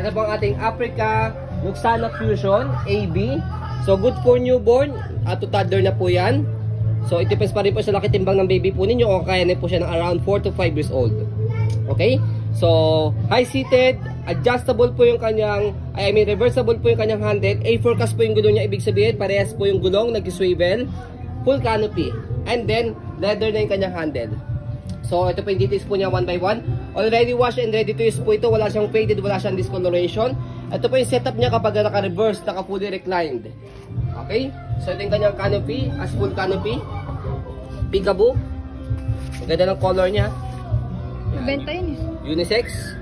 Ito po ang ating Africa Luxana Fusion AB. So good for newborn at to toddler na po yan. So it depends pa rin po sa laki timbang ng baby po ninyo o kaya na po siya ng around 4 to 5 years old. Okay? So high seated, adjustable po yung kanyang, reversible po yung kanyang handle. A4 po yung gulong niya, ibig sabihin parehas po yung gulong, nag-swivel, full canopy. And then leather na yung kanyang handle. So ito po yung details po niya one by one. Already washed and ready to use po ito. Wala siyang faded, wala siyang discoloration. Ito po yung setup niya kapag naka-reverse, naka-fully reclined. Okay? So ito yung kanyang canopy, as full canopy. Peekaboo. Ganda ng color niya. Benta yun eh. Unisex.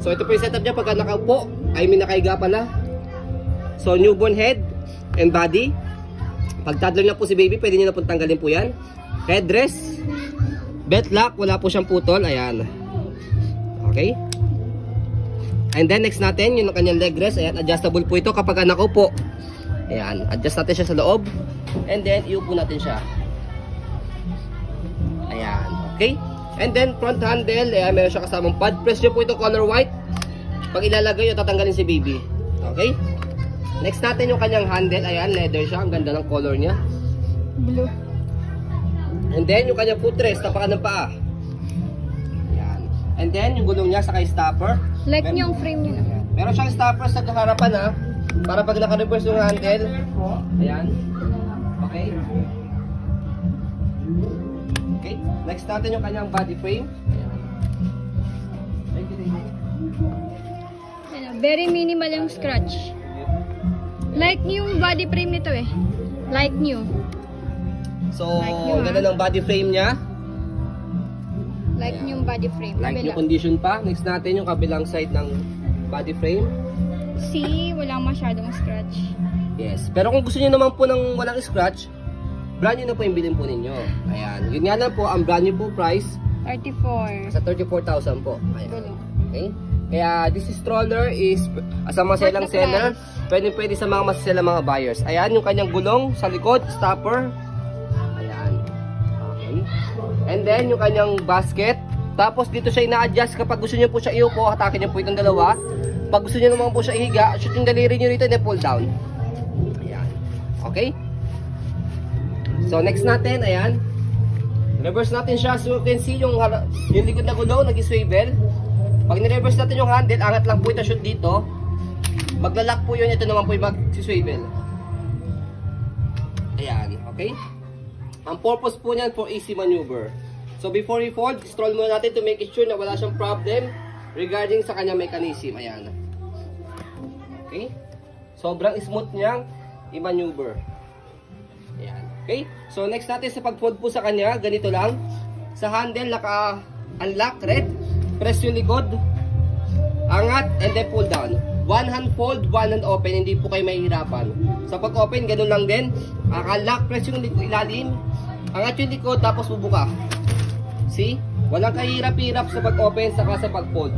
So ito po yung setup niya pagka nakaupo. Nakahiga pala. So newborn head and body. Pag toddler na po si baby, pwede niyo na pong tanggalin po yan. Headrest. Belt lock, wala po siyang putol. Ayan. Okay. And then next natin, yung kanyang leg rest. Ayan, adjustable po ito kapag nakaupo. Ayan, adjust natin siya sa loob. And then, iupo natin siya. Ayan, okay. And then, front handle. Ayan, meron siya kasamang pad. Press nyo po ito color white. Pag ilalagay nyo, tatanggalin si baby. Okay. Next natin yung kanyang handle. Ayan, leather siya. Ang ganda ng color niya. Blue. And then, yung kanyang footrest, tapakan ng paa. Ayan. And then, yung gulong niya, saka stopper. Like yung frame niya. Meron siyang stopper sa harapan ha. Para pag naka-reverse yung handle. Ayan. Okay. Okay. Next natin yung kanyang body frame. Ayan. Very minimal yung scratch. Like new yung body frame nito eh. Like new. So, ganda ng body frame niya. Like new body frame. Like new condition pa. Next natin yung kabilang side ng body frame. See, walang masyadong scratch. Yes. Pero kung gusto niyo naman po ng walang scratch, brand new na po yung bilhin po ninyo. Ayan. Yun nga lang po, ang brand new po price 34. sa 34,000 po. Ayan. Okay? Kaya this stroller is as a maselang seller, pwede sa mga maselang mga buyers. Ayan yung kanyang gulong sa likod, stopper. And then, yung kanyang basket. Tapos, dito siya ina-adjust. Kapag gusto niyo po siya iupo, hatakin niyo po itong dalawa. Pag gusto niyo naman po siya ihiga, shoot yung daliri niyo rito and pull down. Ayan. Okay? So, next natin, ayan. Reverse natin siya. So, you can see yung likod na gulong, nag-swivel. Pag ni-reverse natin yung handle, angat lang po ito, shoot dito. Maglalak po yun. Ito naman po yung mag-swivel. Ayan. Okay? Ang purpose po niyan for easy maneuver. So before we fold, stroll muna natin to make sure na wala siyang problem regarding sa kanyang mechanism. Ayan. Okay? Sobrang smooth niyang i-maneuver. Ayan. Okay? So next natin sa pag-fold po sa kanya, ganito lang. Sa handle, naka-unlock, red. Press yung likod. Angat, and then pull down. One hand fold, one hand open. Hindi po kayo mahihirapan. Sa pag-open, ganun lang din. Unlock, press yung ilalim. Angat yung likod, tapos bubuka. See? Walang kahirap-hirap sa pag-open saka sa pag-fold.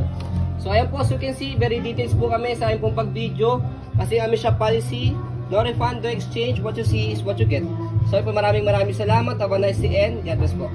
So, ayan po, as you can see, very details po kami sa ayan pong pag-video. Kasi kami shop policy, no refund, no exchange. What you see is what you get. So, maraming salamat. Have a nice day and God bless po.